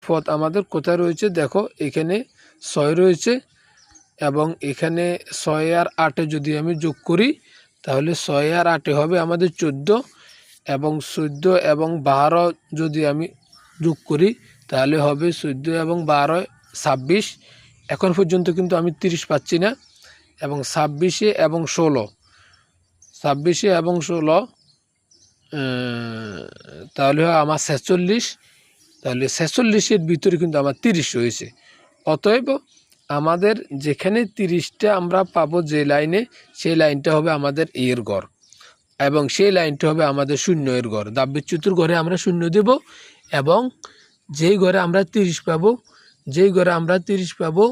পদ আমাদের কোথায় রয়েছে দেখো, এখানে 6 রয়েছে এবং এখানে 6 আর 8 যদি আমি যোগ করি তাহলে 6 আর 8 হবে আমাদের 14 এবং 14 এবং 12 যদি আমি যোগ করি তাহলে হবে 14 এবং 12 26। এখন পর্যন্ত কিন্তু আমি 30 পাচ্ছি না, এবং 26 এবং 16 তাহলে হয় আমার 46, তাহলে 46-এর ভিতরে কিন্তু আমার 30 রয়েছে। অতএব আমাদের যেখানে 30টা আমরা পাবো যে লাইনে, সেই লাইনটা হবে আমাদের এর গড় এবং সেই লাইনটা হবে আমাদের শূন্য এর গড়। দাববিচ্যুতির ঘরে আমরা শূন্য দেব এবং যেই ঘরে আমরা 30 পাবো,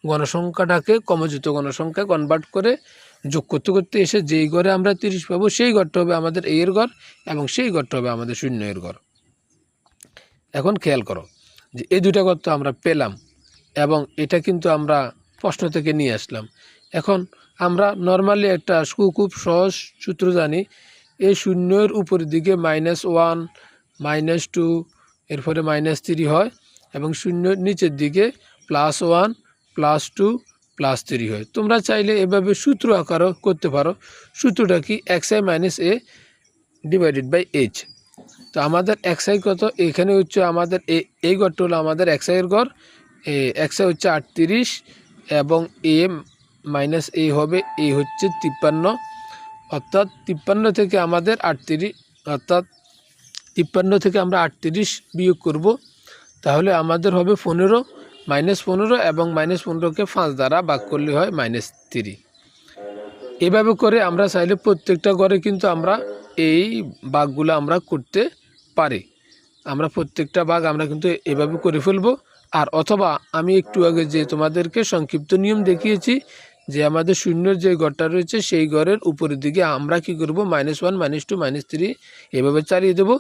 গণসংখ্যাটাকে কমযুক্ত গণসংখ্যা কনভার্ট করে যোগ করতে করতে এসে যেই ঘরে আমরা 30 পাবো সেই ঘরটা হবে আমাদের এর ঘর এবং সেই ঘরটা হবে আমাদের শূন্য এর ঘর। এখন খেয়াল করো যে এই দুটা ঘর তো আমরা পেলাম এবং এটা কিন্তু আমরা প্রশ্ন থেকে নিয়ে আসলাম। এখন আমরা নর্মালি একটা খুব সহজ সূত্র জানি, এই শূন্যের উপরের দিকে -1 -2 এরপরে -3 হয় এবং শূন্যের নিচের দিকে +1 +2 +3 হয়। তোমরা চাইলে এভাবে সূত্র আকারও করতে পারো। সূত্রটা কি, xi - a divided by h। তো আমাদের xi কত, এখানে হচ্ছে আমাদের এই গড়টা হলো আমাদের xi এর গড়, xi হচ্ছে 38 এবং a - a হবে, a হচ্ছে 53, অর্থাৎ 53 থেকে আমাদের 38, অর্থাৎ 53 থেকে আমরা 38 বিয়োগ করব, তাহলে আমাদের হবে 15 -15 এবং -15কে 5 দ্বারা ভাগ করলে হয় -3। এভাবে করে আমরা চাইলে প্রত্যেকটা ঘরে কিন্তু আমরা এই ভাগগুলো আমরা করতে পারি। আমরা প্রত্যেকটা ভাগ আমরা কিন্তু এভাবে করে ফেলবো। আর অথবা আমি একটু আগে যে তোমাদেরকে সংক্ষিপ্ত নিয়ম দেখিয়েছি যে আমাদের শূন্যের যে ঘরটা রয়েছে সেই ঘরের উপরের দিকে আমরা কি করব, -1 -2 -3 এভাবে চালিয়ে দেব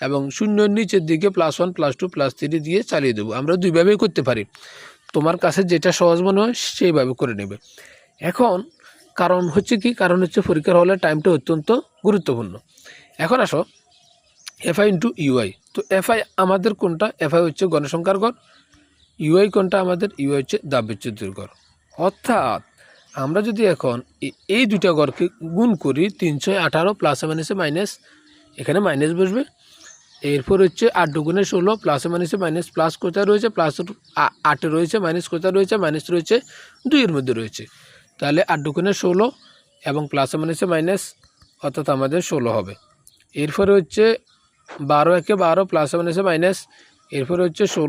এবং শূন্যের নিচের দিকে +1 +2 +3 দিয়ে চালিয়ে দেব। আমরা দুইভাবেই করতে পারি, তোমার কাছে যেটা সহজ মনে হয় সেইভাবে করে নেবে। এখন কারণ হচ্ছে কি, কারণ হচ্ছে পরীক্ষার হলে টাইমটা অত্যন্ত গুরুত্বপূর্ণ। এখন আসো FI × UI। তো FI আমাদের কোনটা, FI হচ্ছে গণসংখ্যার গড়, UI কোনটা আমাদের, UI হচ্ছে দাববিচ্যুতির গড়। অর্থাৎ আমরা যদি এখন এই দুটা গড়কে গুণ করি, 318 +- এখানে মাইনাস বসবে, এরপর হচ্ছে 8 × 16 +- প্লাস কোথায় রয়েছে, প্লাস 8 রয়েছে, মাইনাস কোথায় রয়েছে, মাইনাস রয়েছে 2 এর মধ্যে রয়েছে, তাহলে 8 × 16 এবং +- অর্থাৎ আমাদের 16 হবে। এরপরে হচ্ছে 12 × 12 +- এরপরে হচ্ছে 16